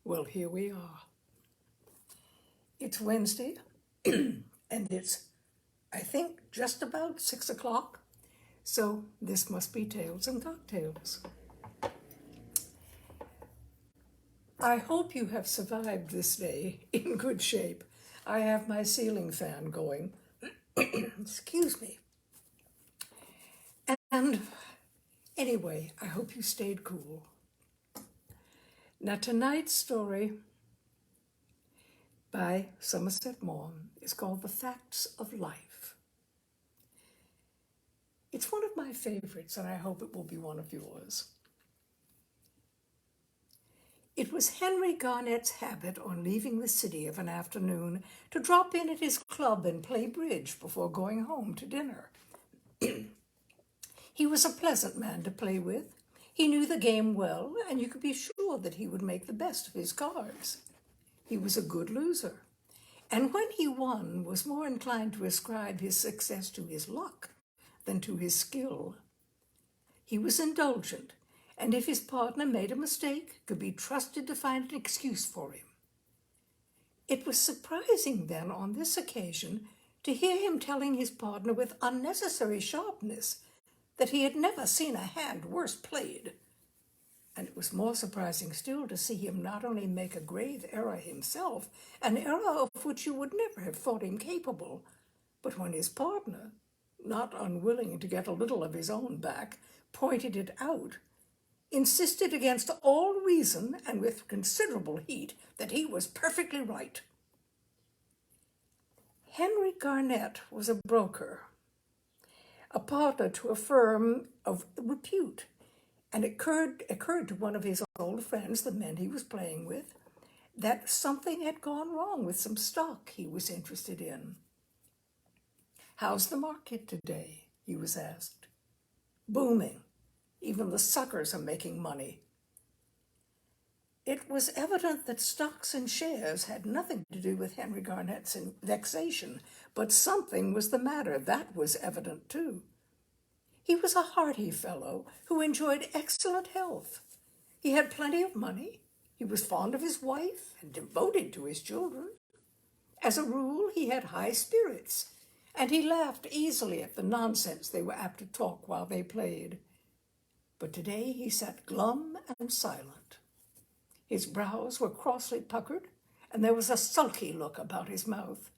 Well, here we are. It's Wednesday, and it's, I think, just about 6 o'clock. So this must be Tales and Cocktails. I hope you have survived this day in good shape. I have my ceiling fan going. Excuse me. And anyway, I hope you stayed cool. Now, tonight's story by Somerset Maugham is called The Facts of Life. It's one of my favorites, and I hope it will be one of yours. It was Henry Garnett's habit on leaving the city of an afternoon to drop in at his club and play bridge before going home to dinner. He was a pleasant man to play with. He knew the game well, and you could be sure that he would make the best of his cards. He was a good loser, and when he won, was more inclined to ascribe his success to his luck than to his skill. He was indulgent, and if his partner made a mistake, could be trusted to find an excuse for him. It was surprising then, on this occasion, to hear him telling his partner with unnecessary sharpness that he had never seen a hand worse played. And it was more surprising still to see him not only make a grave error himself, an error of which you would never have thought him capable, but when his partner, not unwilling to get a little of his own back, pointed it out, insisted against all reason and with considerable heat that he was perfectly right. Henry Garnett was a broker, a partner to a firm of repute, and it occurred to one of his old friends, the men he was playing with, that something had gone wrong with some stock he was interested in. "How's the market today?" he was asked. "Booming. Even the suckers are making money." It was evident that stocks and shares had nothing to do with Henry Garnett's vexation, but something was the matter. That was evident too. He was a hearty fellow who enjoyed excellent health. He had plenty of money. He was fond of his wife and devoted to his children. As a rule, he had high spirits, and he laughed easily at the nonsense they were apt to talk while they played. But today he sat glum and silent. His brows were crossly puckered, and there was a sulky look about his mouth.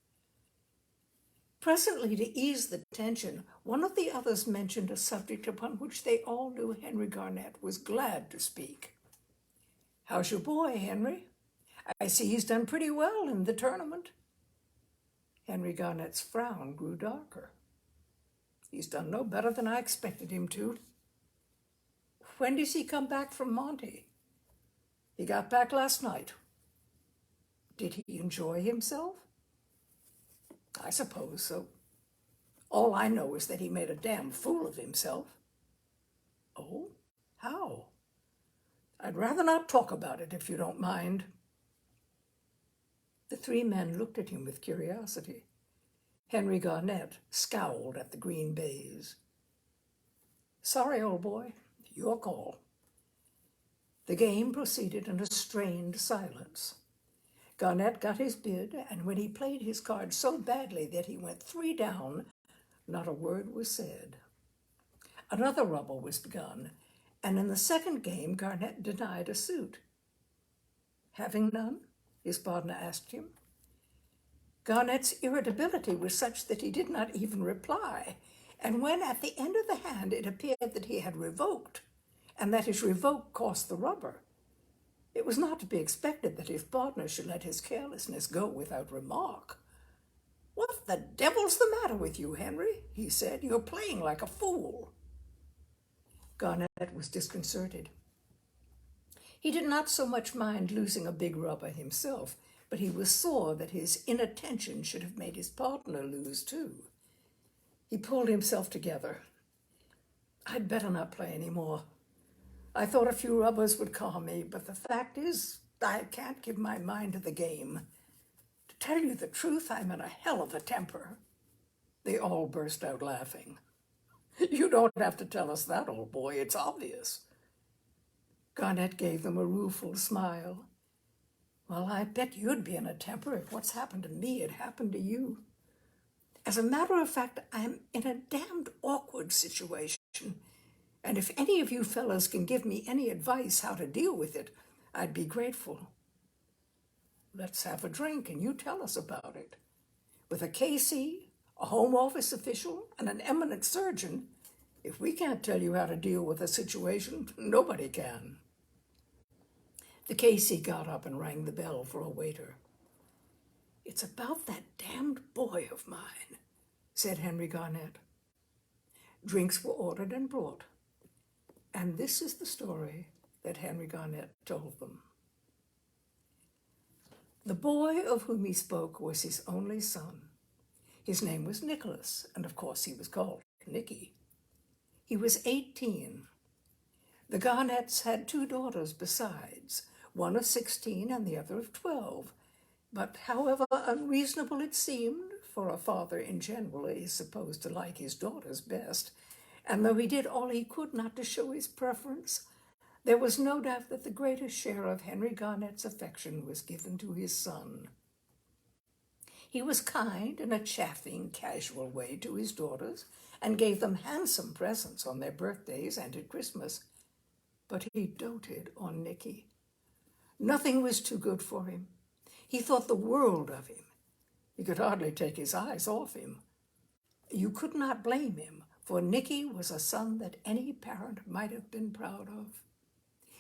Presently, to ease the tension, one of the others mentioned a subject upon which they all knew Henry Garnett was glad to speak. "How's your boy, Henry? I see he's done pretty well in the tournament." Henry Garnett's frown grew darker. "He's done no better than I expected him to." "When does he come back from Monte?" "He got back last night." "Did he enjoy himself?" "I suppose so. All I know is that he made a damn fool of himself." "Oh? How?" "I'd rather not talk about it, if you don't mind." The three men looked at him with curiosity. Henry Garnett scowled at the green baize. "Sorry, old boy. Your call." The game proceeded in a strained silence. Garnett got his bid, and when he played his card so badly that he went 3 down, not a word was said. Another rubble was begun, and in the second game Garnett denied a suit. "Having none?" his partner asked him. Garnett's irritability was such that he did not even reply, and when at the end of the hand it appeared that he had revoked, and that his revoke cost the rubber, it was not to be expected that his partner should let his carelessness go without remark. "What the devil's the matter with you, Henry?" he said. "You're playing like a fool." Garnett was disconcerted. He did not so much mind losing a big rubber himself, but he was sore that his inattention should have made his partner lose too. He pulled himself together. "I'd better not play any more. I thought a few rubbers would calm me, but the fact is, I can't give my mind to the game. To tell you the truth, I'm in a hell of a temper." They all burst out laughing. "You don't have to tell us that, old boy. It's obvious." Garnett gave them a rueful smile. Well, I bet you'd be in a temper if what's happened to me had happened to you. As a matter of fact, I'm in a damned awkward situation, and if any of you fellas can give me any advice how to deal with it, I'd be grateful. Let's have a drink and you tell us about it. With a KC, a Home Office official, and an eminent surgeon, if we can't tell you how to deal with a situation, nobody can. The KC got up and rang the bell for a waiter. It's about that damned boy of mine, said Henry Garnett. Drinks were ordered and brought, and this is the story that Henry Garnett told them. The boy of whom he spoke was his only son. His name was Nicholas, and of course he was called Nicky. He was 18. The Garnetts had 2 daughters besides, one of 16 and the other of 12. But however unreasonable it seemed, for a father in general is supposed to like his daughters best, and though he did all he could not to show his preference, there was no doubt that the greatest share of Henry Garnett's affection was given to his son. He was kind in a chaffing, casual way to his daughters, and gave them handsome presents on their birthdays and at Christmas. But he doted on Nicky. Nothing was too good for him. He thought the world of him. He could hardly take his eyes off him. You could not blame him, for Nicky was a son that any parent might have been proud of.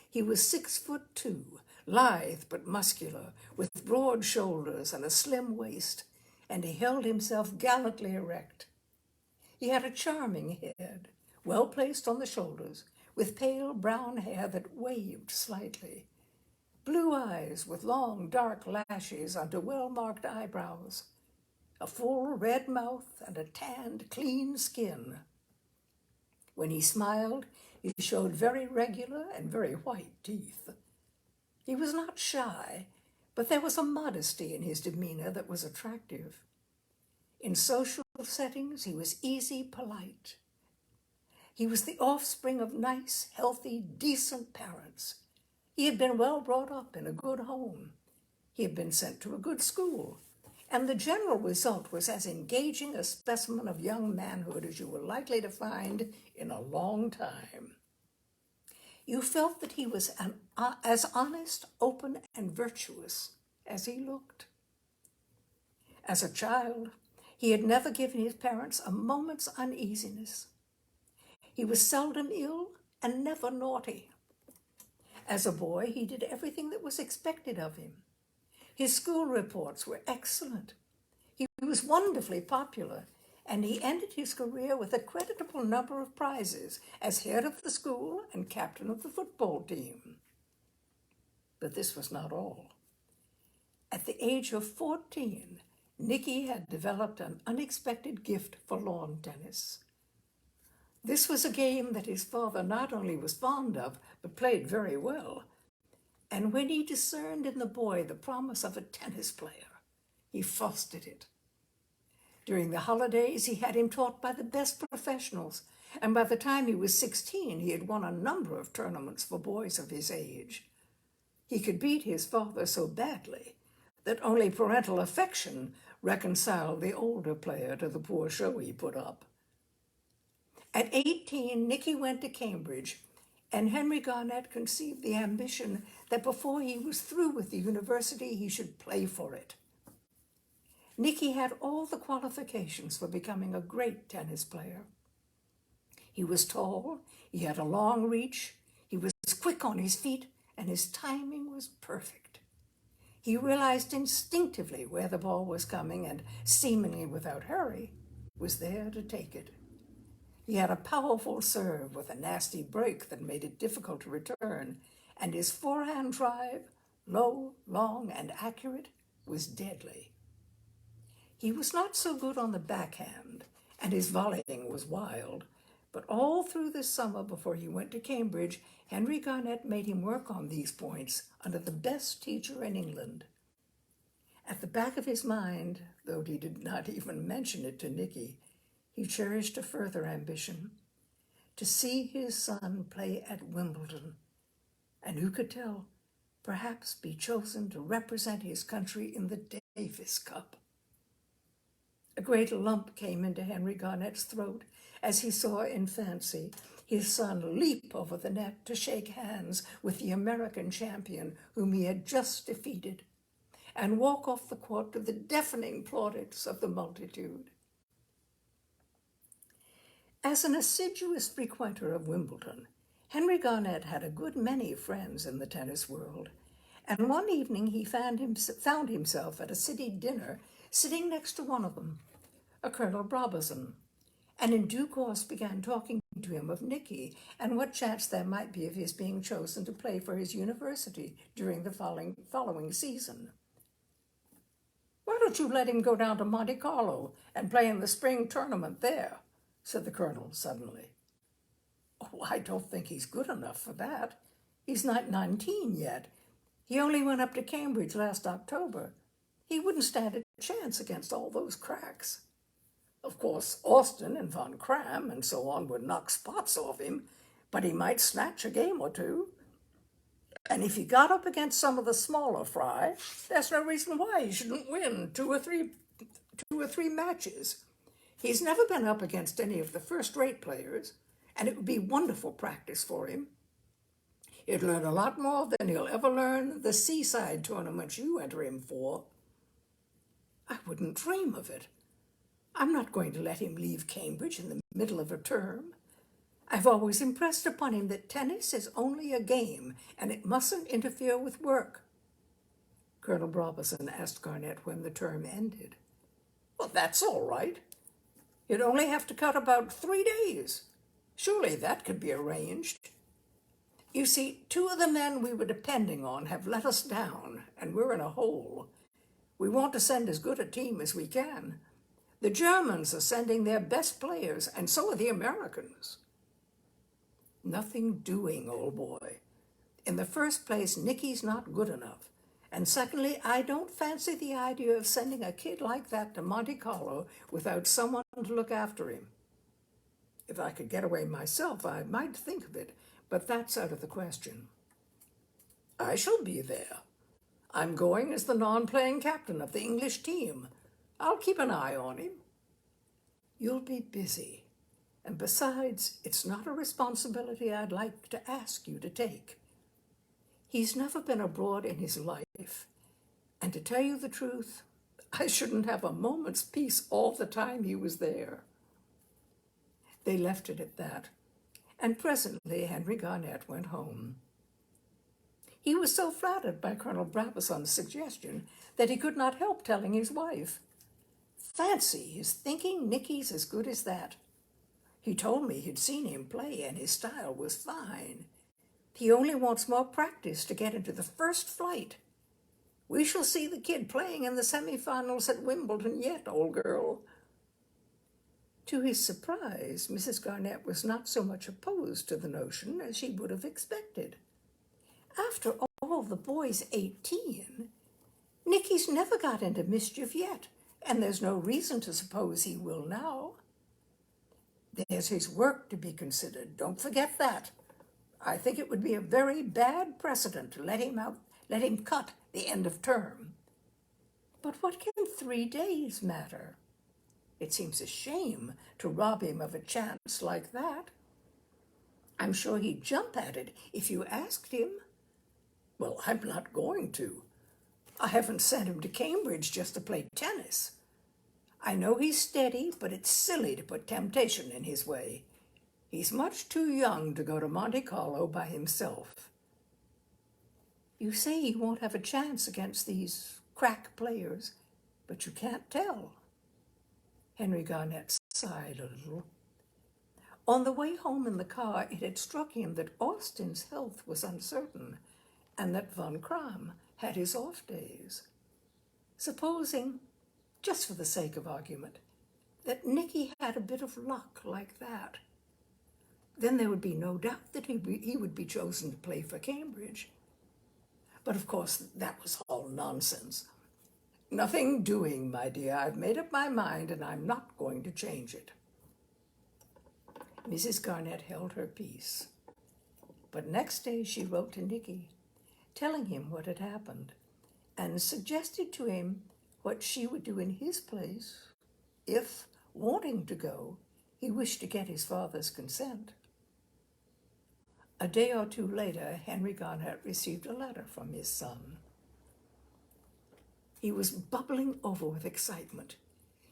He was 6'2", lithe but muscular, with broad shoulders and a slim waist, and he held himself gallantly erect. He had a charming head, well placed on the shoulders, with pale brown hair that waved slightly, blue eyes with long dark lashes under well-marked eyebrows, a full red mouth, and a tanned, clean skin. When he smiled, he showed very regular and very white teeth. He was not shy, but there was a modesty in his demeanor that was attractive. In social settings, he was easy, polite. He was the offspring of nice, healthy, decent parents. He had been well brought up in a good home. He had been sent to a good school, and the general result was as engaging a specimen of young manhood as you were likely to find in a long time. You felt that he was as honest, open, and virtuous as he looked. As a child, he had never given his parents a moment's uneasiness. He was seldom ill and never naughty. As a boy, he did everything that was expected of him. His school reports were excellent. He was wonderfully popular, and he ended his career with a creditable number of prizes as head of the school and captain of the football team. But this was not all. At the age of 14, Nicky had developed an unexpected gift for lawn tennis. This was a game that his father not only was fond of, but played very well. And when he discerned in the boy the promise of a tennis player, he fostered it. During the holidays, he had him taught by the best professionals, and by the time he was 16, he had won a number of tournaments for boys of his age. He could beat his father so badly that only parental affection reconciled the older player to the poor show he put up. At 18, Nicky went to Cambridge, and Henry Garnett conceived the ambition that before he was through with the university, he should play for it. Nicky had all the qualifications for becoming a great tennis player. He was tall, he had a long reach, he was quick on his feet, and his timing was perfect. He realized instinctively where the ball was coming and, seemingly without hurry, was there to take it. He had a powerful serve with a nasty break that made it difficult to return, and his forehand drive, low, long, and accurate, was deadly. He was not so good on the backhand, and his volleying was wild, but all through the summer before he went to Cambridge, Henry Garnett made him work on these points under the best teacher in England. At the back of his mind, though he did not even mention it to Nicky, he cherished a further ambition, to see his son play at Wimbledon. And who could tell? perhaps be chosen to represent his country in the Davis Cup. A great lump came into Henry Garnett's throat as he saw in fancy his son leap over the net to shake hands with the American champion whom he had just defeated, and walk off the court to the deafening plaudits of the multitude. As an assiduous frequenter of Wimbledon, Henry Garnett had a good many friends in the tennis world, and one evening he found himself at a city dinner sitting next to one of them, a Colonel Brabazon, and in due course began talking to him of Nicky and what chance there might be of his being chosen to play for his university during the following season. "Why don't you let him go down to Monte Carlo and play in the spring tournament there?" said the Colonel suddenly. "Oh, I don't think he's good enough for that. He's not 19 yet. He only went up to Cambridge last October. He wouldn't stand a chance against all those cracks. Of course, Austin and Von Cram and so on would knock spots off him, but he might snatch a game or two. And if he got up against some of the smaller fry, there's no reason why he shouldn't win two or three matches. He's never been up against any of the first-rate players, and it would be wonderful practice for him. He'd learn a lot more than he'll ever learn the seaside tournaments you enter him for." "I wouldn't dream of it. I'm not going to let him leave Cambridge in the middle of a term. I've always impressed upon him that tennis is only a game, and it mustn't interfere with work." Colonel Brabazon asked Garnett when the term ended. "Well, that's all right. You'd only have to cut about 3 days. Surely that could be arranged. You see, 2 of the men we were depending on have let us down, and we're in a hole. We want to send as good a team as we can. The Germans are sending their best players, and so are the Americans." "Nothing doing, old boy. In the first place, Nicky's not good enough. And secondly, I don't fancy the idea of sending a kid like that to Monte Carlo without someone to look after him. If I could get away myself, I might think of it, but that's out of the question." "I shall be there. I'm going as the non-playing captain of the English team. I'll keep an eye on him." "You'll be busy. And besides, it's not a responsibility I'd like to ask you to take. He's never been abroad in his life. And to tell you the truth, I shouldn't have a moment's peace all the time he was there." They left it at that, and presently Henry Garnett went home. He was so flattered by Colonel Brabazon's suggestion that he could not help telling his wife, "Fancy his thinking Nicky's as good as that. He told me he'd seen him play and his style was fine. He only wants more practice to get into the first flight. We shall see the kid playing in the semifinals at Wimbledon yet, old girl." To his surprise, Mrs. Garnett was not so much opposed to the notion as she would have expected. After all, the boy's 18. Nicky's never got into mischief yet, and there's no reason to suppose he will now. There's his work to be considered. Don't forget that. I think it would be a very bad precedent to let him cut the end of term. But what can 3 days matter? It seems a shame to rob him of a chance like that. I'm sure he'd jump at it if you asked him. Well, I'm not going to. I haven't sent him to Cambridge just to play tennis. I know he's steady, but it's silly to put temptation in his way. He's much too young to go to Monte Carlo by himself." "You say he won't have a chance against these crack players, but you can't tell." Henry Garnett sighed a little. On the way home in the car, it had struck him that Austin's health was uncertain, and that Von Cram had his off days. Supposing, just for the sake of argument, that Nicky had a bit of luck like that, then there would be no doubt that he would be chosen to play for Cambridge. But of course, that was all nonsense. "Nothing doing, my dear. I've made up my mind, and I'm not going to change it." Mrs. Garnett held her peace. But next day she wrote to Nicky, telling him what had happened, and suggested to him what she would do in his place if, wanting to go, he wished to get his father's consent. A day or two later, Henry Garnett received a letter from his son. He was bubbling over with excitement.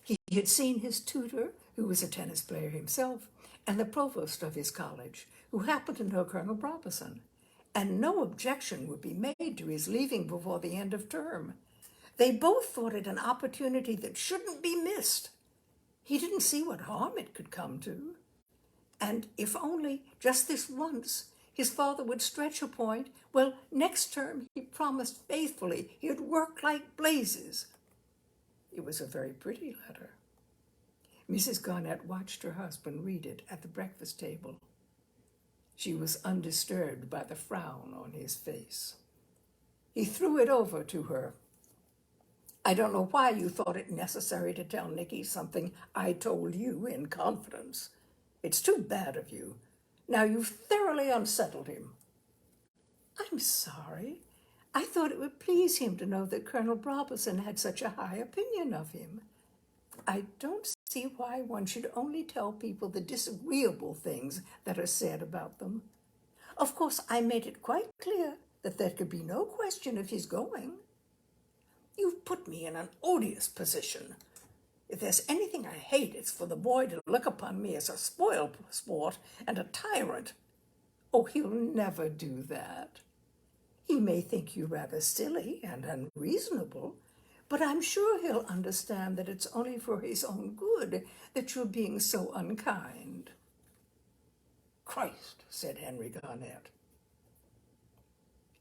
He had seen his tutor, who was a tennis player himself, and the provost of his college, who happened to know Colonel Brobison, and no objection would be made to his leaving before the end of term. They both thought it an opportunity that shouldn't be missed. He didn't see what harm it could come to. And if only, just this once, his father would stretch a point, well, next term he promised faithfully he'd work like blazes. It was a very pretty letter. Mrs. Garnett watched her husband read it at the breakfast table. She was undisturbed by the frown on his face. He threw it over to her. "I don't know why you thought it necessary to tell Nicky something I told you in confidence. It's too bad of you. Now you've thoroughly unsettled him." "I'm sorry. I thought it would please him to know that Colonel Brobison had such a high opinion of him. I don't see why one should only tell people the disagreeable things that are said about them. Of course, I made it quite clear that there could be no question of his going. You've put me in an odious position. If there's anything I hate, it's for the boy to look upon me as a spoiled sport and a tyrant. Oh, he'll never do that. He may think you rather silly and unreasonable, but I'm sure he'll understand that it's only for his own good that you're being so unkind." "Christ," said Henry Garnett.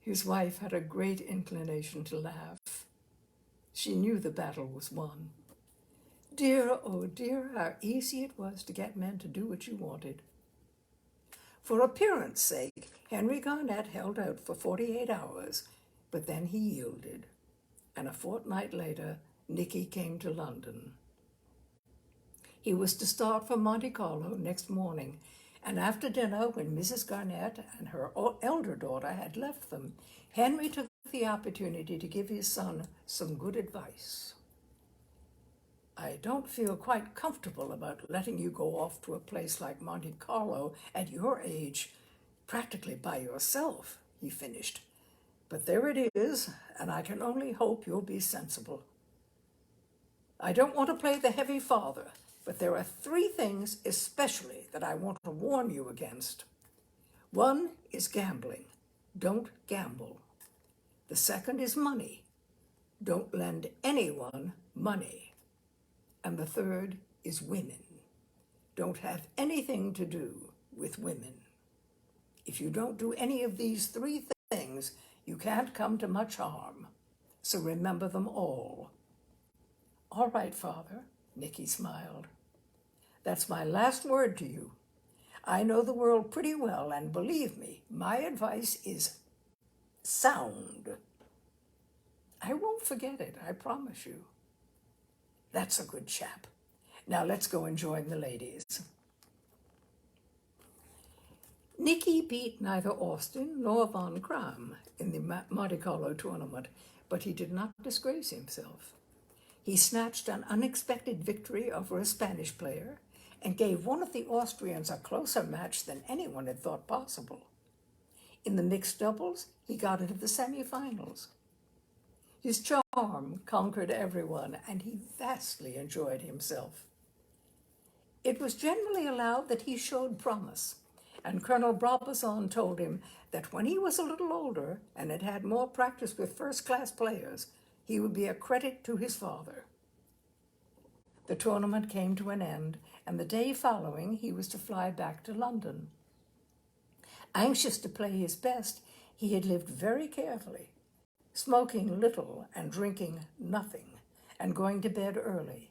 His wife had a great inclination to laugh. She knew the battle was won. Dear, oh dear, how easy it was to get men to do what you wanted. For appearance sake, Henry Garnett held out for 48 hours, but then he yielded, and a fortnight later, Nicky came to London. He was to start for Monte Carlo next morning, and after dinner, when Mrs. Garnett and her elder daughter had left them, Henry took the opportunity to give his son some good advice. "I don't feel quite comfortable about letting you go off to a place like Monte Carlo at your age, practically by yourself," he finished. "But there it is, and I can only hope you'll be sensible. I don't want to play the heavy father, but there are 3 things especially that I want to warn you against. One is gambling. Don't gamble. The second is money. Don't lend anyone money. And the third is women. Don't have anything to do with women. If you don't do any of these 3 things, you can't come to much harm. So remember them all." "All right, Father," Nicky smiled. "That's my last word to you. I know the world pretty well, and believe me, my advice is sound. I won't forget it, I promise you." "That's a good chap. Now let's go and join the ladies." Nicky beat neither Austin nor Von Kram in the Monte Carlo tournament, but he did not disgrace himself. He snatched an unexpected victory over a Spanish player and gave one of the Austrians a closer match than anyone had thought possible. In the mixed doubles, he got into the semifinals. His charm conquered everyone, and he vastly enjoyed himself. It was generally allowed that he showed promise, and Colonel Brobison told him that when he was a little older and had had more practice with first-class players, he would be a credit to his father. The tournament came to an end, and the day following he was to fly back to London. Anxious to play his best, he had lived very carefully, smoking little and drinking nothing, and going to bed early.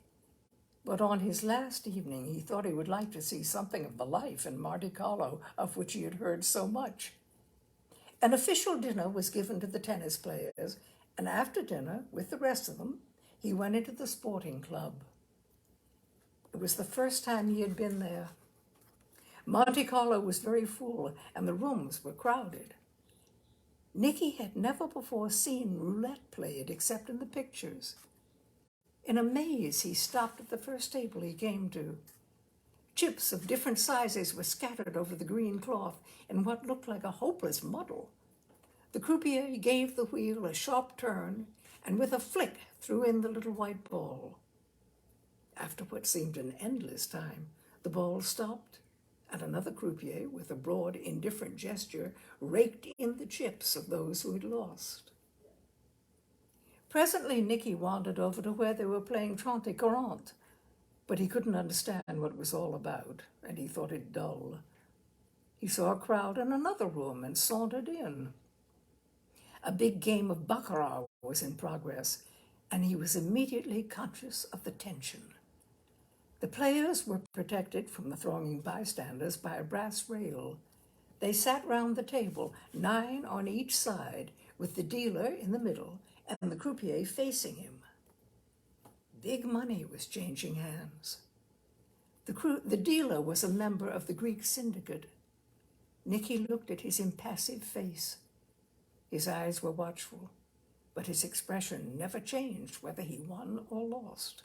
But on his last evening, he thought he would like to see something of the life in Monte Carlo of which he had heard so much. An official dinner was given to the tennis players, and after dinner, with the rest of them, he went into the sporting club. It was the first time he had been there. Monte Carlo was very full, and the rooms were crowded. Nicky had never before seen roulette played except in the pictures. In a maze, he stopped at the first table he came to. Chips of different sizes were scattered over the green cloth in what looked like a hopeless muddle. The croupier gave the wheel a sharp turn and with a flick threw in the little white ball. After what seemed an endless time, the ball stopped, and another croupier, with a broad, indifferent gesture, raked in the chips of those who had lost. Presently, Nicky wandered over to where they were playing 30-40, but he couldn't understand what it was all about, and he thought it dull. He saw a crowd in another room and sauntered in. A big game of baccarat was in progress, and he was immediately conscious of the tension. The players were protected from the thronging bystanders by a brass rail. They sat round the table, 9 on each side, with the dealer in the middle and the croupier facing him. Big money was changing hands. The dealer was a member of the Greek syndicate. Nicky looked at his impassive face. His eyes were watchful, but his expression never changed whether he won or lost.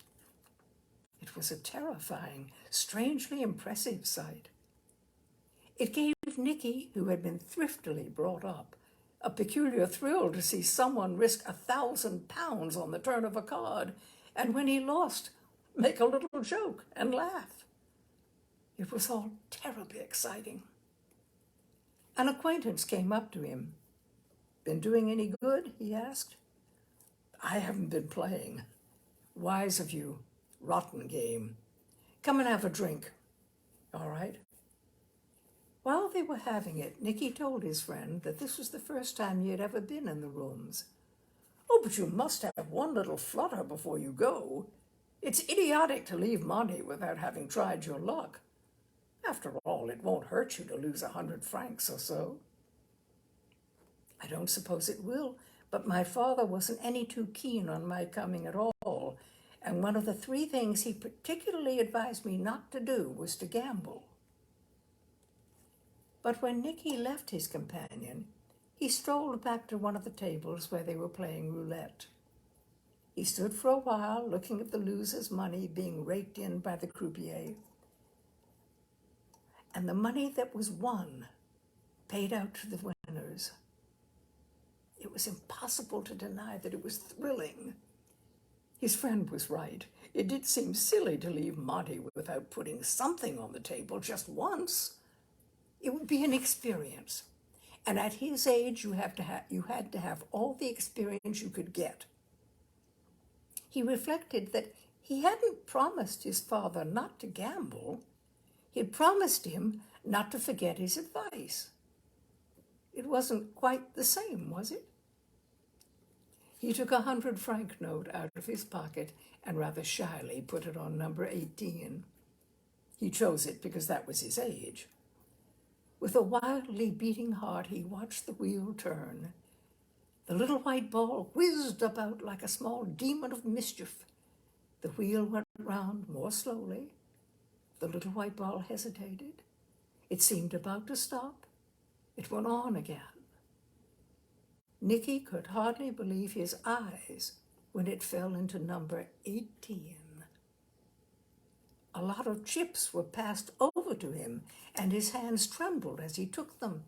It was a terrifying, strangely impressive sight. It gave Nicky, who had been thriftily brought up, a peculiar thrill to see someone risk £1,000 on the turn of a card, and when he lost, make a little joke and laugh. It was all terribly exciting. An acquaintance came up to him. "Been doing any good?" he asked. "I haven't been playing." "Wise of you. Rotten game. Come and have a drink." "All right." While they were having it, Nicky told his friend that this was the first time he had ever been in the rooms. "Oh, but you must have one little flutter before you go. It's idiotic to leave money without having tried your luck. After all, it won't hurt you to lose 100 francs or so." "I don't suppose it will, but my father wasn't any too keen on my coming at all, and one of the 3 things he particularly advised me not to do was to gamble." But when Nicky left his companion, he strolled back to one of the tables where they were playing roulette. He stood for a while looking at the loser's money being raked in by the croupier, and the money that was won paid out to the winners. It was impossible to deny that it was thrilling. His friend was right. It did seem silly to leave Monty without putting something on the table just once. It would be an experience. And at his age, you had to have all the experience you could get. He reflected that he hadn't promised his father not to gamble. He had promised him not to forget his advice. It wasn't quite the same, was it? He took a 100-franc note out of his pocket and rather shyly put it on number 18. He chose it because that was his age. With a wildly beating heart, he watched the wheel turn. The little white ball whizzed about like a small demon of mischief. The wheel went round more slowly. The little white ball hesitated. It seemed about to stop. It went on again. Nicky could hardly believe his eyes when it fell into number 18. A lot of chips were passed over to him, and his hands trembled as he took them.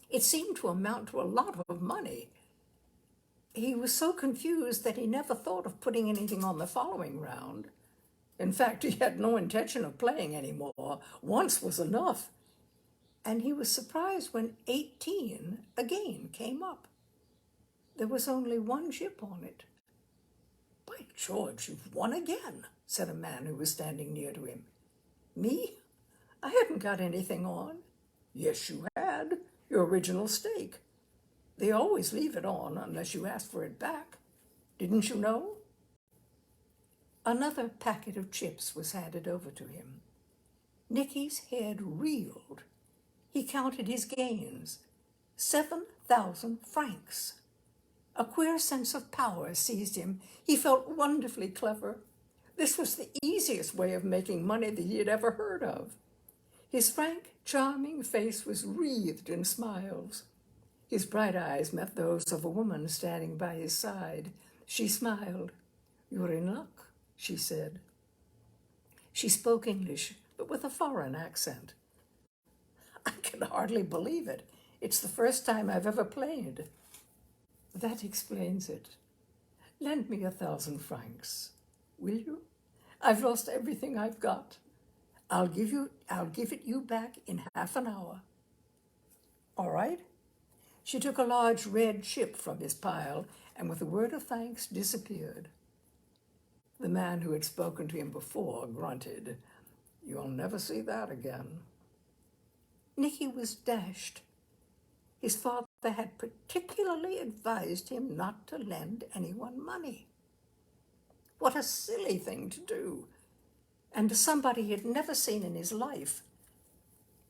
It seemed to amount to a lot of money. He was so confused that he never thought of putting anything on the following round. In fact, he had no intention of playing any more. Once was enough. And he was surprised when 18 again came up. There was only one chip on it. "By George, you've won again," said a man who was standing near to him. "Me? I hadn't got anything on." "Yes, you had. Your original stake. They always leave it on unless you ask for it back. Didn't you know?" Another packet of chips was handed over to him. Nicky's head reeled. He counted his gains. 7,000 francs. A queer sense of power seized him. He felt wonderfully clever. This was the easiest way of making money that he had ever heard of. His frank, charming face was wreathed in smiles. His bright eyes met those of a woman standing by his side. She smiled. "You're in luck," she said. She spoke English, but with a foreign accent. "I can hardly believe it. It's the first time I've ever played." "That explains it. Lend me 1,000 francs. Will you? I've lost everything I've got. I'll give it you back in half an hour." "All right." She took a large red chip from his pile and with a word of thanks disappeared. The man who had spoken to him before grunted. "You'll never see that again." Nicky was dashed. His father had particularly advised him not to lend anyone money. What a silly thing to do, and to somebody he had never seen in his life.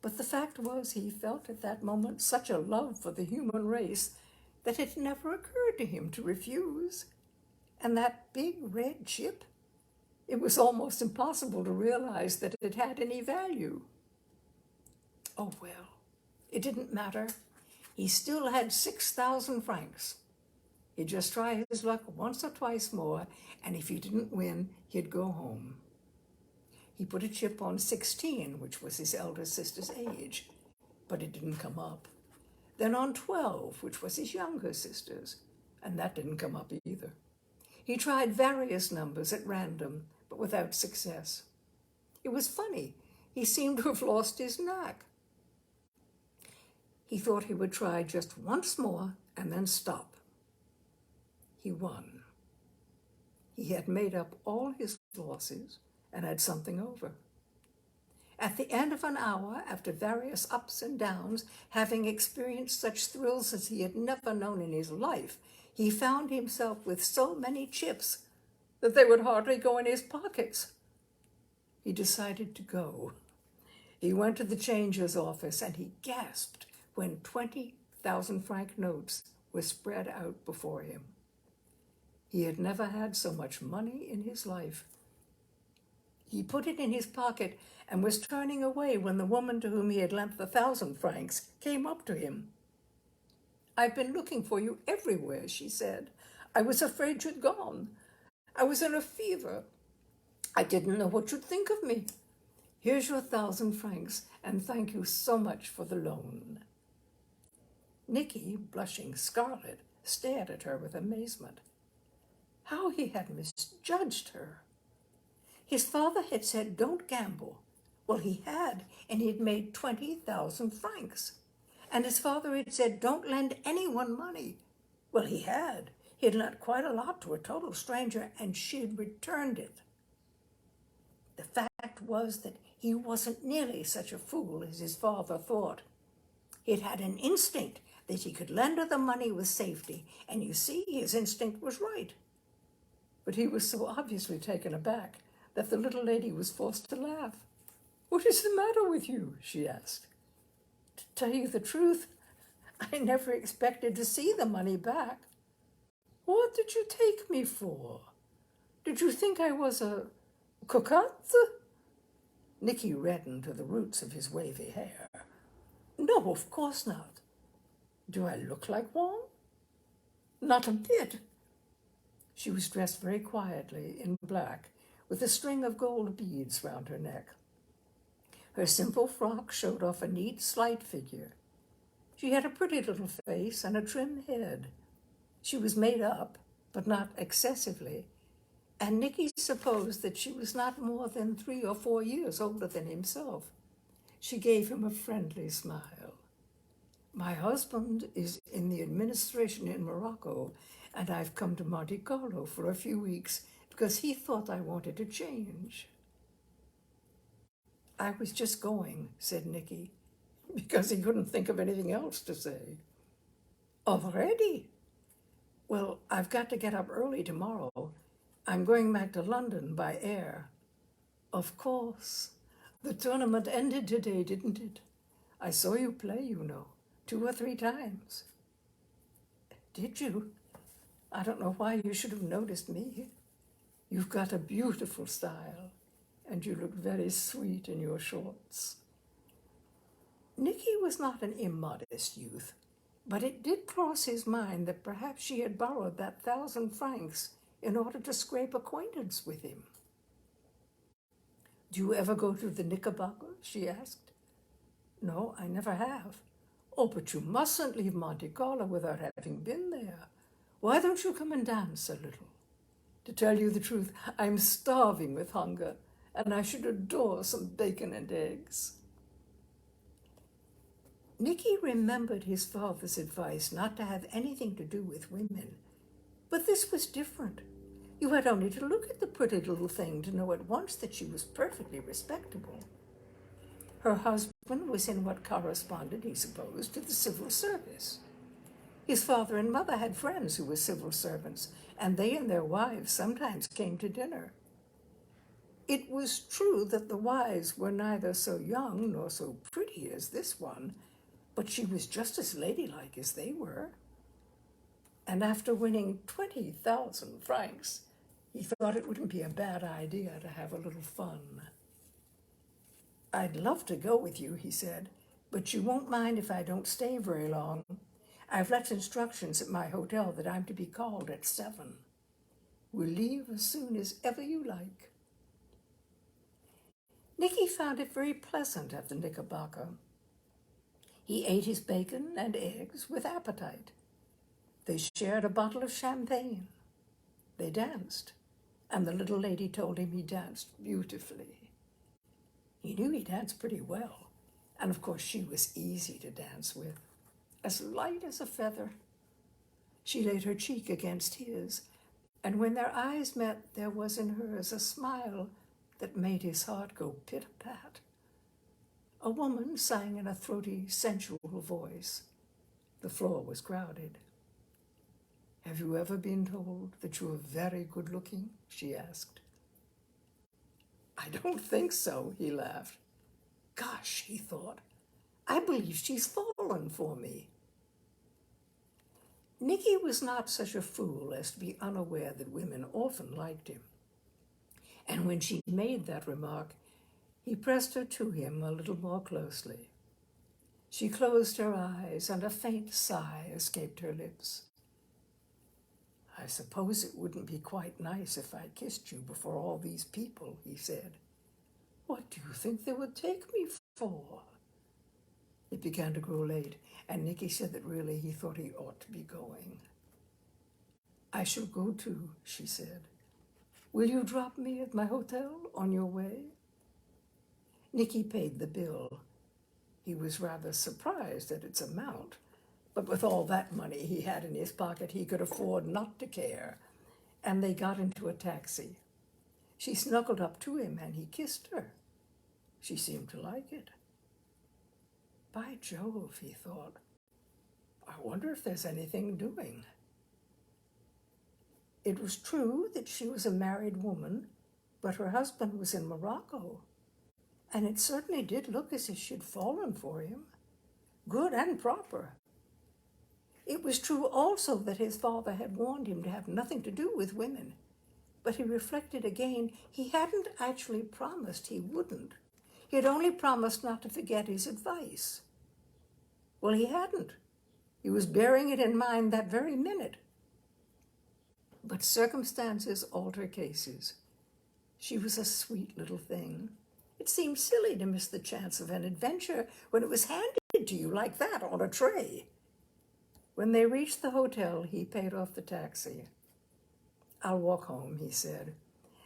But the fact was, he felt at that moment such a love for the human race that it never occurred to him to refuse. And that big red chip, it was almost impossible to realize that it had any value. Oh well, it didn't matter. He still had 6,000 francs. He'd just try his luck once or twice more, and if he didn't win, he'd go home. He put a chip on 16, which was his elder sister's age, but it didn't come up. Then on 12, which was his younger sister's, and that didn't come up either. He tried various numbers at random, but without success. It was funny. He seemed to have lost his knack. He thought he would try just once more and then stop. He won. He had made up all his losses and had something over. At the end of an hour, after various ups and downs, having experienced such thrills as he had never known in his life, he found himself with so many chips that they would hardly go in his pockets. He decided to go. He went to the changer's office and he gasped when 20,000-franc notes were spread out before him. He had never had so much money in his life. He put it in his pocket and was turning away when the woman to whom he had lent the 1,000 francs came up to him. "I've been looking for you everywhere," she said. "I was afraid you'd gone. I was in a fever. I didn't know what you'd think of me. Here's your 1,000 francs, and thank you so much for the loan." Nicky, blushing scarlet, stared at her with amazement. How he had misjudged her. His father had said, "Don't gamble." Well, he had, and he'd made 20,000 francs. And his father had said, "Don't lend anyone money." Well, he had. He'd lent quite a lot to a total stranger, and she'd returned it. The fact was that he wasn't nearly such a fool as his father thought. He'd had an instinct that he could lend her the money with safety, and you see, his instinct was right. But he was so obviously taken aback that the little lady was forced to laugh. "What is the matter with you?" she asked. "To tell you the truth, I never expected to see the money back." "What did you take me for? Did you think I was a cocotte?" Nicky reddened to the roots of his wavy hair. "No, of course not." "Do I look like one?" "Not a bit." She was dressed very quietly in black, with a string of gold beads round her neck. Her simple frock showed off a neat, slight figure. She had a pretty little face and a trim head. She was made up, but not excessively, and Nicky supposed that she was not more than 3 or 4 years older than himself. She gave him a friendly smile. "My husband is in the administration in Morocco, and I've come to Monte Carlo for a few weeks because he thought I wanted a change." "I was just going," said Nicky, because he couldn't think of anything else to say. "Already? Well, I've got to get up early tomorrow. I'm going back to London by air." "Of course. The tournament ended today, didn't it? I saw you play, you know, 2 or 3 times." "Did you? I don't know why you should have noticed me. You've got a beautiful style, and you look very sweet in your shorts." Nicky was not an immodest youth, But it did cross his mind that perhaps she had borrowed that 1,000 francs in order to scrape acquaintance with him. "Do you ever go to the Knickerbocker?" she asked. "No, I never have." "Oh, but you mustn't leave Monte Carlo without having been there. Why don't you come and dance a little? To tell you the truth, I'm starving with hunger, and I should adore some bacon and eggs." Nicky remembered his father's advice not to have anything to do with women, but this was different. You had only to look at the pretty little thing to know at once that she was perfectly respectable. Her husband was in what corresponded, he supposed, to the civil service. His father and mother had friends who were civil servants, and they and their wives sometimes came to dinner. It was true that the wives were neither so young nor so pretty as this one, but she was just as ladylike as they were. And after winning 20,000 francs, he thought it wouldn't be a bad idea to have a little fun. "I'd love to go with you," he said, "but you won't mind if I don't stay very long. I've left instructions at my hotel that I'm to be called at 7. We'll leave as soon as ever you like." Nicky found it very pleasant at the Knickerbocker. He ate his bacon and eggs with appetite. They shared a bottle of champagne. They danced, and the little lady told him he danced beautifully. He knew he danced pretty well, and of course she was easy to dance with, as light as a feather. She laid her cheek against his, and when their eyes met, there was in hers a smile that made his heart go pit-a-pat. A woman sang in a throaty, sensual voice. The floor was crowded. "Have you ever been told that you are very good-looking?" she asked. "I don't think so," he laughed. "Gosh," he thought, "I believe she's fallen for me." Nicky was not such a fool as to be unaware that women often liked him. And when she made that remark, he pressed her to him a little more closely. She closed her eyes, and a faint sigh escaped her lips. "I suppose it wouldn't be quite nice if I kissed you before all these people," he said. "What do you think they would take me for?" It began to grow late, and Nicky said that really he thought he ought to be going. "I shall go too," she said. "Will you drop me at my hotel on your way?" Nicky paid the bill. He was rather surprised at its amount, but with all that money he had in his pocket, he could afford not to care, and they got into a taxi. She snuggled up to him, and he kissed her. She seemed to like it. By Jove, he thought, I wonder if there's anything doing. It was true that she was a married woman, but her husband was in Morocco, and it certainly did look as if she'd fallen for him, good and proper. It was true also that his father had warned him to have nothing to do with women, but he reflected again, he hadn't actually promised he wouldn't. He had only promised not to forget his advice. Well, he hadn't. He was bearing it in mind that very minute. But circumstances alter cases. She was a sweet little thing. It seemed silly to miss the chance of an adventure when it was handed to you like that on a tray. When they reached the hotel, he paid off the taxi. "I'll walk home," he said.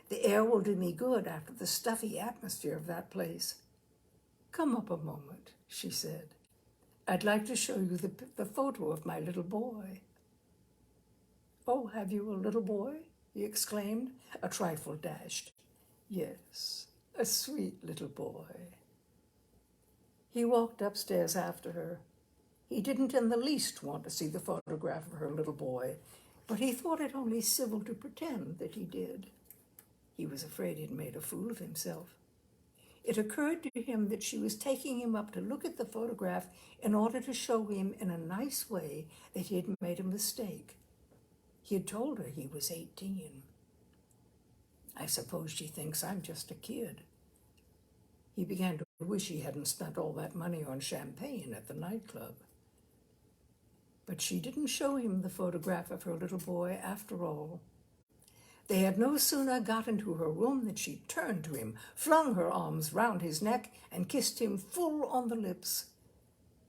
"The air will do me good after the stuffy atmosphere of that place." "Come up a moment," she said. "I'd like to show you the photo of my little boy." "Oh, have you a little boy?" he exclaimed, a trifle dashed. "Yes, a sweet little boy." He walked upstairs after her. He didn't in the least want to see the photograph of her little boy, but he thought it only civil to pretend that he did. He was afraid he'd made a fool of himself. It occurred to him that she was taking him up to look at the photograph in order to show him in a nice way that he had made a mistake. He had told her he was 18. "I suppose she thinks I'm just a kid." He began to wish he hadn't spent all that money on champagne at the nightclub. But she didn't show him the photograph of her little boy after all. They had no sooner got into her room than she turned to him, flung her arms round his neck, and kissed him full on the lips.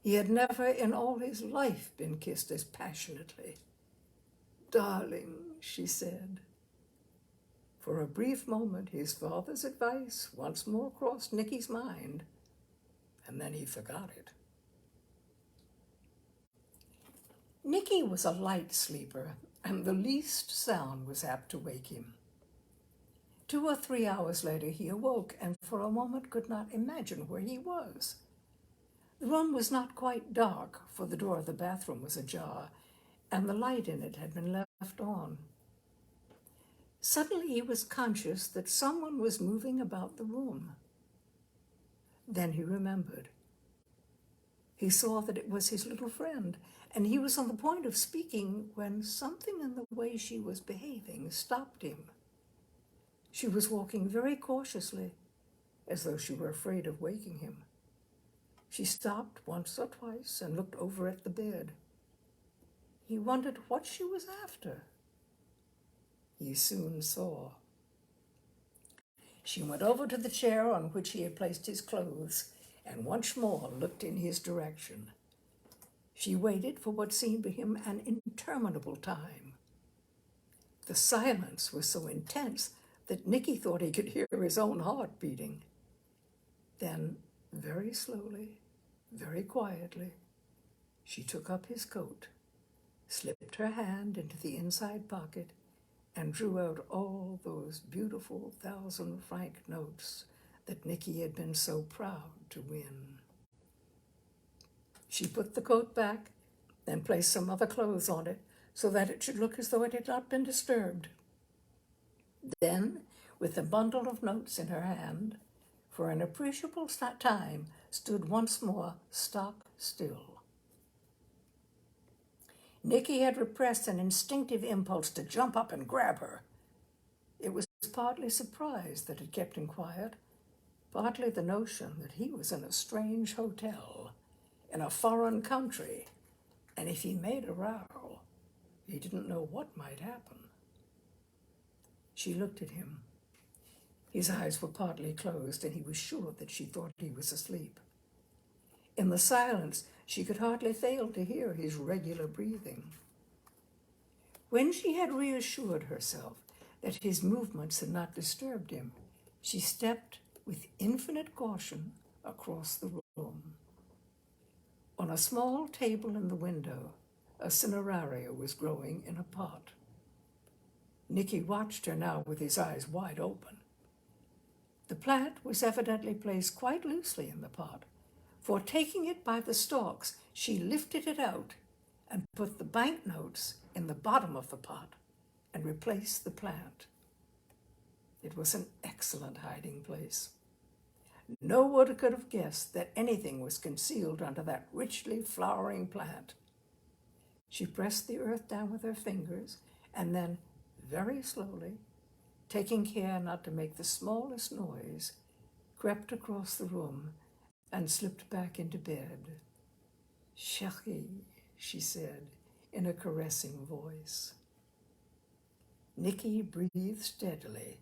He had never in all his life been kissed as passionately. "Darling," she said. For a brief moment, his father's advice once more crossed Nicky's mind, and then he forgot it. Nicky was a light sleeper, and the least sound was apt to wake him. 2 or 3 hours later he awoke, and for a moment could not imagine where he was. The room was not quite dark, for the door of the bathroom was ajar, and the light in it had been left on. Suddenly he was conscious that someone was moving about the room. Then he remembered. He saw that it was his little friend, and he was on the point of speaking when something in the way she was behaving stopped him. She was walking very cautiously, as though she were afraid of waking him. She stopped once or twice and looked over at the bed. He wondered what she was after. He soon saw. She went over to the chair on which he had placed his clothes and once more looked in his direction. She waited for what seemed to him an interminable time. The silence was so intense that Nicky thought he could hear his own heart beating. Then, very slowly, very quietly, she took up his coat, slipped her hand into the inside pocket, and drew out all those beautiful 1,000-franc notes that Nicky had been so proud to win. She put the coat back, then placed some other clothes on it so that it should look as though it had not been disturbed. Then, with the bundle of notes in her hand, for an appreciable time, stood once more stock still. Nicky had repressed an instinctive impulse to jump up and grab her. It was partly surprise that had kept him quiet, partly the notion that he was in a strange hotel, in a foreign country, and if he made a row, he didn't know what might happen. She looked at him. His eyes were partly closed, and he was sure that she thought he was asleep. In the silence, she could hardly fail to hear his regular breathing. When she had reassured herself that his movements had not disturbed him, she stepped with infinite caution across the room. On a small table in the window, a cineraria was growing in a pot. Nicky watched her now with his eyes wide open. The plant was evidently placed quite loosely in the pot, for taking it by the stalks, she lifted it out and put the banknotes in the bottom of the pot and replaced the plant. It was an excellent hiding place. No one could have guessed that anything was concealed under that richly flowering plant. She pressed the earth down with her fingers and then, very slowly, taking care not to make the smallest noise, crept across the room and slipped back into bed. "Chérie," she said in a caressing voice. Nicky breathed steadily,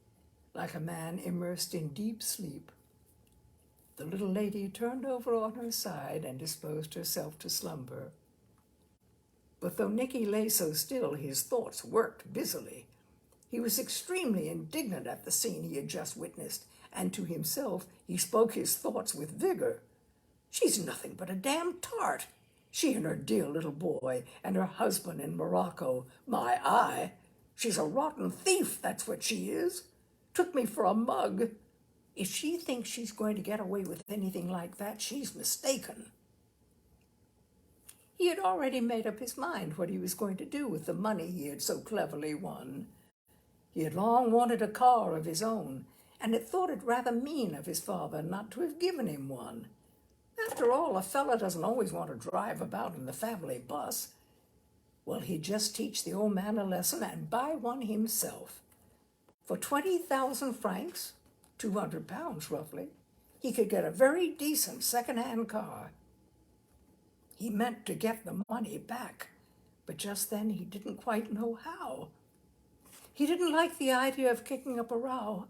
like a man immersed in deep sleep. The little lady turned over on her side and disposed herself to slumber. But though Nicky lay so still, his thoughts worked busily. He was extremely indignant at the scene he had just witnessed, and to himself he spoke his thoughts with vigor. "She's nothing but a damn tart. She and her dear little boy, and her husband in Morocco. My eye! She's a rotten thief, that's what she is. Took me for a mug. If she thinks she's going to get away with anything like that, she's mistaken." He had already made up his mind what he was going to do with the money he had so cleverly won. He had long wanted a car of his own, and had thought it rather mean of his father not to have given him one. After all, a fella doesn't always want to drive about in the family bus. Well, he'd just teach the old man a lesson and buy one himself. For 20,000 francs, 200 pounds roughly, he could get a very decent second-hand car. He meant to get the money back, but just then he didn't quite know how. He didn't like the idea of kicking up a row.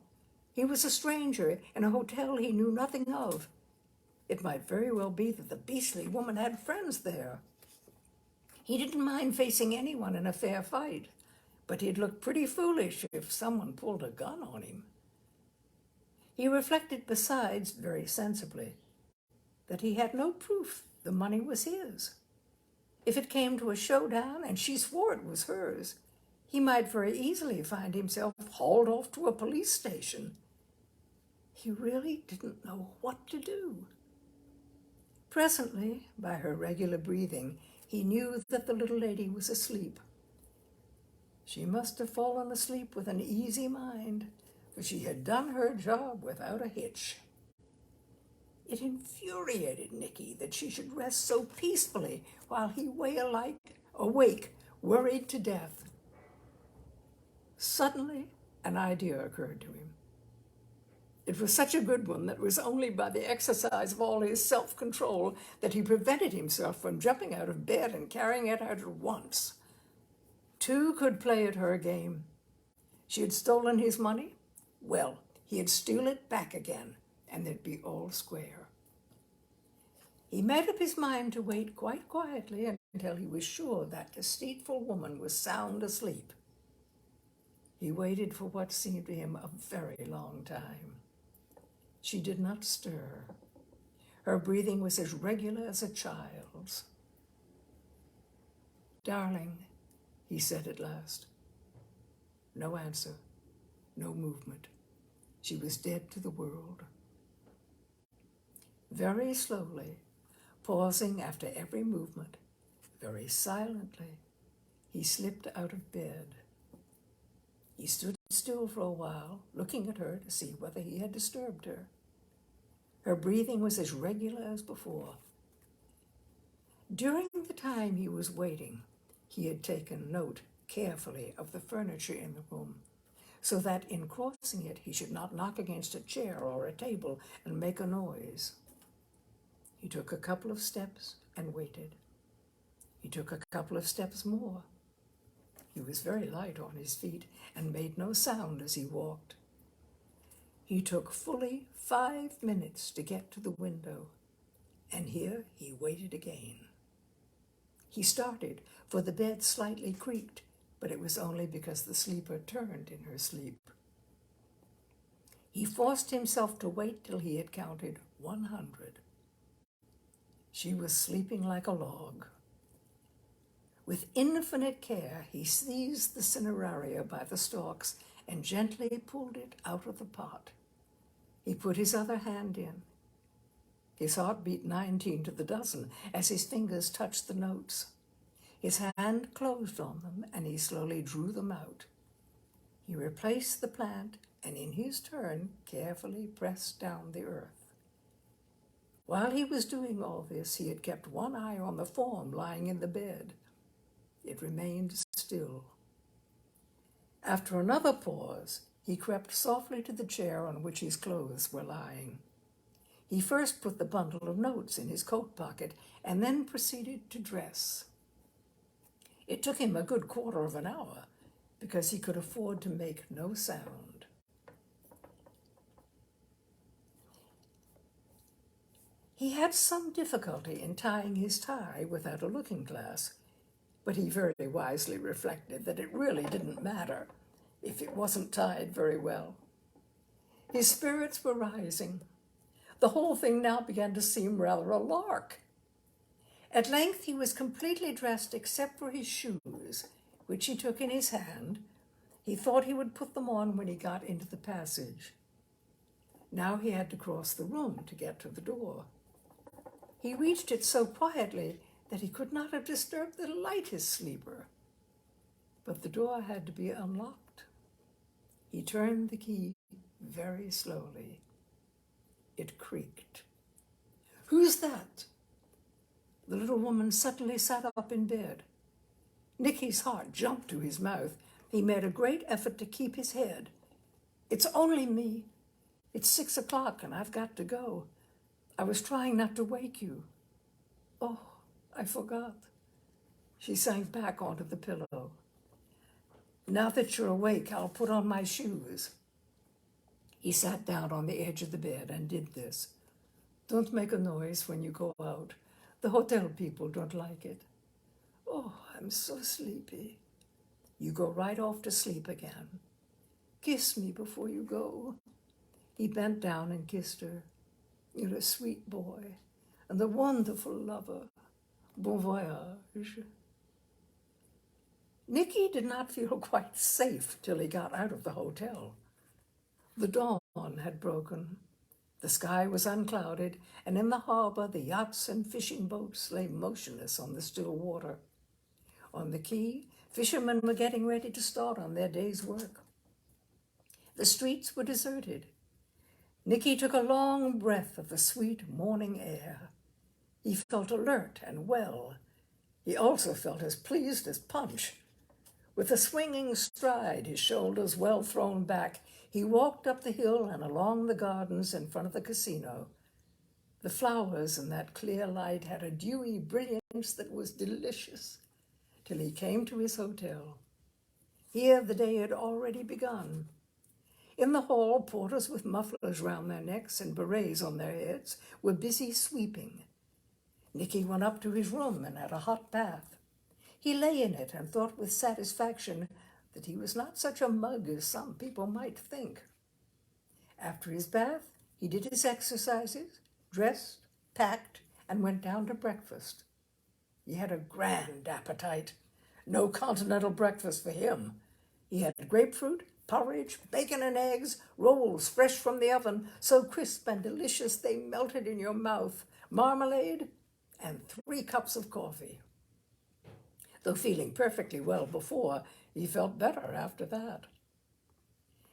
He was a stranger in a hotel he knew nothing of. It might very well be that the beastly woman had friends there. He didn't mind facing anyone in a fair fight, but he'd look pretty foolish if someone pulled a gun on him. He reflected besides, very sensibly, that he had no proof the money was his. If it came to a showdown and she swore it was hers, he might very easily find himself hauled off to a police station. He really didn't know what to do. Presently, by her regular breathing, he knew that the little lady was asleep. She must have fallen asleep with an easy mind, for she had done her job without a hitch. It infuriated Nicky that she should rest so peacefully while he lay awake, worried to death. Suddenly, an idea occurred to him. It was such a good one that it was only by the exercise of all his self-control that he prevented himself from jumping out of bed and carrying it out at once. Two could play at her game. She had stolen his money. Well, he'd steal it back again, and they'd be all square. He made up his mind to wait quite quietly until he was sure that deceitful woman was sound asleep. He waited for what seemed to him a very long time. She did not stir. Her breathing was as regular as a child's. "Darling," he said at last. No answer, no movement. She was dead to the world. Very slowly, pausing after every movement, very silently, he slipped out of bed. He stood still for a while, looking at her to see whether he had disturbed her. Her breathing was as regular as before. During the time he was waiting, he had taken note carefully of the furniture in the room, so that in crossing it he should not knock against a chair or a table and make a noise. He took a couple of steps and waited. He took a couple of steps more. He was very light on his feet and made no sound as he walked. He took fully 5 minutes to get to the window, and here he waited again. He started, for the bed slightly creaked, but it was only because the sleeper turned in her sleep. He forced himself to wait till he had counted 100. She was sleeping like a log. With infinite care, he seized the cineraria by the stalks and gently pulled it out of the pot. He put his other hand in. His heart beat 19 to the dozen as his fingers touched the notes. His hand closed on them, and he slowly drew them out. He replaced the plant, and in his turn carefully pressed down the earth. While he was doing all this, he had kept one eye on the form lying in the bed. It remained still. After another pause, he crept softly to the chair on which his clothes were lying. He first put the bundle of notes in his coat pocket and then proceeded to dress. It took him a good quarter of an hour because he could afford to make no sound. He had some difficulty in tying his tie without a looking glass, but he very wisely reflected that it really didn't matter if it wasn't tied very well. His spirits were rising. The whole thing now began to seem rather a lark. At length he was completely dressed except for his shoes, which he took in his hand. He thought he would put them on when he got into the passage. Now he had to cross the room to get to the door. He reached it so quietly that he could not have disturbed the lightest sleeper. But the door had to be unlocked. He turned the key very slowly. It creaked. "Who's that?" The little woman suddenly sat up in bed. Nicky's heart jumped to his mouth. He made a great effort to keep his head. "It's only me. It's 6 o'clock and I've got to go. I was trying not to wake you." "Oh, I forgot." She sank back onto the pillow. Now that you're awake, I'll put on my shoes. He sat down on the edge of the bed and did this. Don't make a noise when you go out. The hotel people don't like it. Oh, I'm so sleepy. You go right off to sleep again. Kiss me before you go. He bent down and kissed her. You're a sweet boy and a wonderful lover. Bon voyage. Nicky did not feel quite safe till he got out of the hotel. The dawn had broken. The sky was unclouded, and in the harbor the yachts and fishing boats lay motionless on the still water. On the quay, fishermen were getting ready to start on their day's work. The streets were deserted. Nicky took a long breath of the sweet morning air. He felt alert and well. He also felt as pleased as Punch. With a swinging stride, his shoulders well thrown back, he walked up the hill and along the gardens in front of the casino. The flowers in that clear light had a dewy brilliance that was delicious, till he came to his hotel. Here the day had already begun. In the hall, porters with mufflers round their necks and berets on their heads were busy sweeping. Nicky went up to his room and had a hot bath. He lay in it and thought with satisfaction that he was not such a mug as some people might think. After his bath, he did his exercises, dressed, packed, and went down to breakfast. He had a grand appetite. No continental breakfast for him. He had grapefruit, porridge, bacon and eggs, rolls fresh from the oven, so crisp and delicious they melted in your mouth, marmalade, and 3 cups of coffee. Though feeling perfectly well before, he felt better after that.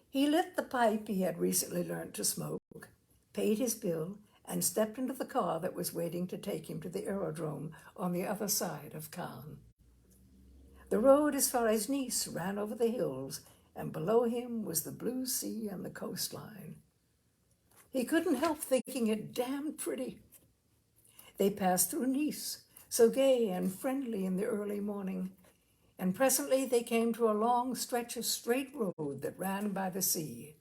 He lit the pipe he had recently learned to smoke, paid his bill, and stepped into the car that was waiting to take him to the aerodrome on the other side of Cannes. The road as far as Nice ran over the hills, and below him was the blue sea and the coastline. He couldn't help thinking it damned pretty. They passed through Nice, so gay and friendly in the early morning, and presently they came to a long stretch of straight road that ran by the sea.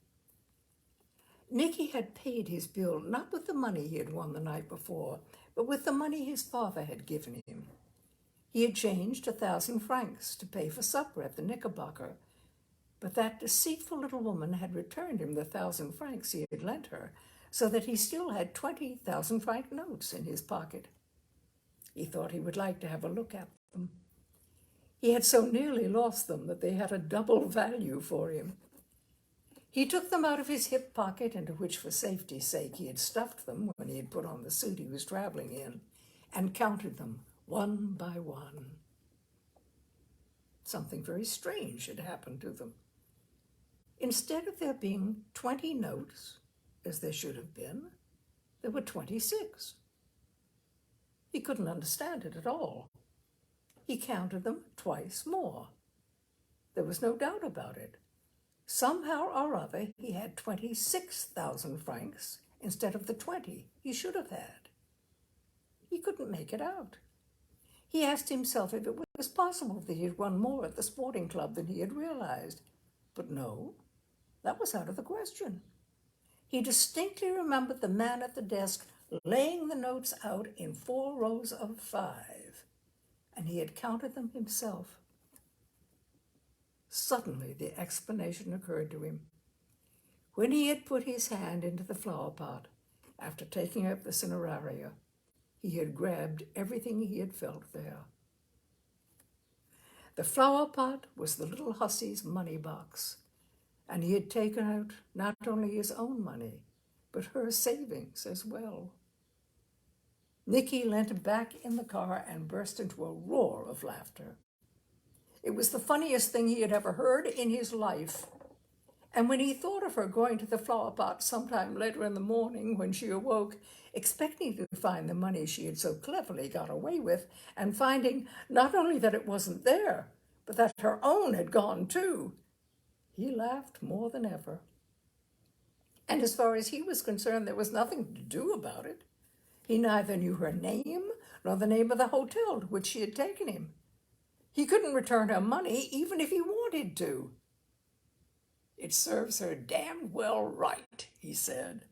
Nicky had paid his bill not with the money he had won the night before, but with the money his father had given him. He had changed 1,000 francs to pay for supper at the Knickerbocker, but that deceitful little woman had returned him the 1,000 francs he had lent her, so that he still had 20,000-franc notes in his pocket. He thought he would like to have a look at them. He had so nearly lost them that they had a double value for him. He took them out of his hip pocket, into which for safety's sake he had stuffed them when he had put on the suit he was traveling in, and counted them one by one. Something very strange had happened to them. Instead of there being 20 notes, as there should have been, there were 26. He couldn't understand it at all. He counted them twice more. There was no doubt about it. Somehow or other, he had 26,000 francs instead of the 20 he should have had. He couldn't make it out. He asked himself if it was possible that he had won more at the sporting club than he had realized. But no, that was out of the question. He distinctly remembered the man at the desk laying the notes out in 4 rows of 5, and he had counted them himself. Suddenly, the explanation occurred to him. When he had put his hand into the flower pot, after taking up the cineraria, he had grabbed everything he had felt there. The flower pot was the little hussie's money box, and he had taken out not only his own money, but her savings as well. Nicky leant back in the car and burst into a roar of laughter. It was the funniest thing he had ever heard in his life. And when he thought of her going to the flower pot sometime later in the morning when she awoke, expecting to find the money she had so cleverly got away with, and finding not only that it wasn't there, but that her own had gone too, he laughed more than ever. And as far as he was concerned, there was nothing to do about it. He neither knew her name nor the name of the hotel to which she had taken him. He couldn't return her money even if he wanted to. It serves her damned well right, he said.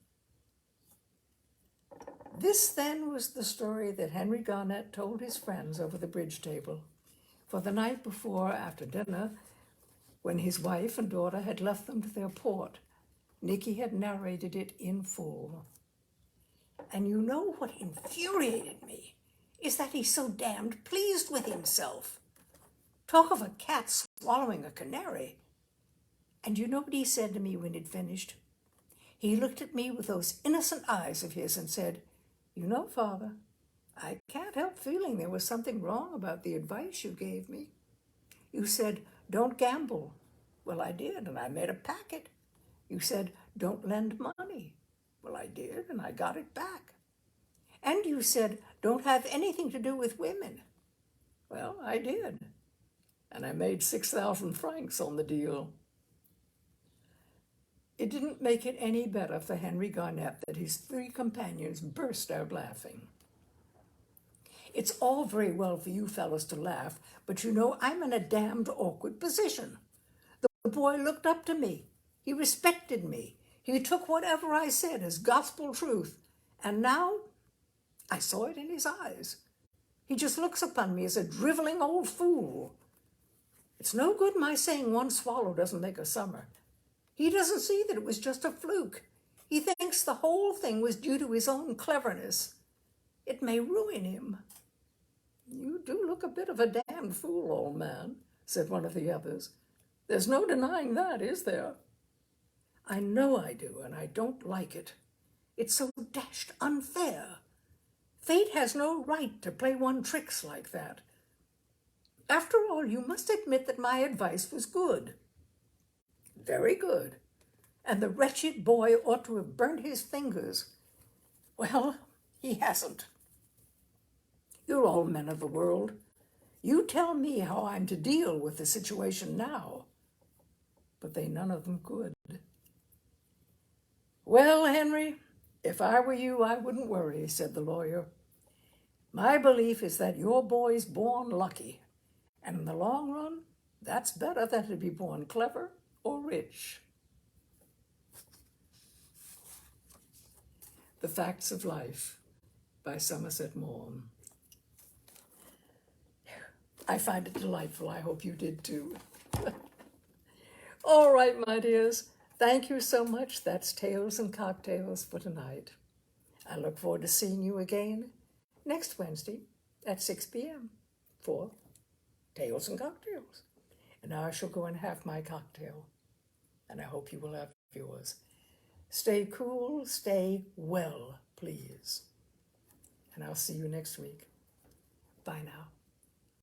This then was the story that Henry Garnett told his friends over the bridge table. For the night before, after dinner, when his wife and daughter had left them to their port, Nicky had narrated it in full. And you know what infuriated me is that he's so damned pleased with himself. Talk of a cat swallowing a canary. And you know what he said to me when he'd finished? He looked at me with those innocent eyes of his and said, "You know, Father, I can't help feeling there was something wrong about the advice you gave me. You said, don't gamble. Well, I did, and I made a packet. You said, don't lend money. Well, I did, and I got it back. And you said, don't have anything to do with women. Well, I did, and I made 6,000 francs on the deal." It didn't make it any better for Henry Garnett that his three companions burst out laughing. "It's all very well for you fellows to laugh, but you know I'm in a damned awkward position. The boy looked up to me. He respected me. He took whatever I said as gospel truth. And now I saw it in his eyes. He just looks upon me as a driveling old fool. It's no good my saying one swallow doesn't make a summer. He doesn't see that it was just a fluke. He thinks the whole thing was due to his own cleverness. It may ruin him." "You do look a bit of a damned fool, old man," said one of the others. "There's no denying that, is there?" "I know I do, and I don't like it. It's so dashed unfair. Fate has no right to play one tricks like that. After all, you must admit that my advice was good. Very good. And the wretched boy ought to have burnt his fingers. Well, he hasn't. You're all men of the world. You tell me how I'm to deal with the situation now." But they none of them could. "Well, Henry, if I were you, I wouldn't worry," said the lawyer. "My belief is that your boy's born lucky, and in the long run, that's better than to be born clever or rich." The Facts of Life by Somerset Maugham. I find it delightful. I hope you did too. All right, my dears. Thank you so much. That's Tales and Cocktails for tonight. I look forward to seeing you again next Wednesday at 6 p.m. for Tales and Cocktails. And now I shall go and have my cocktail, and I hope you will have yours. Stay cool, stay well, please. And I'll see you next week. Bye now.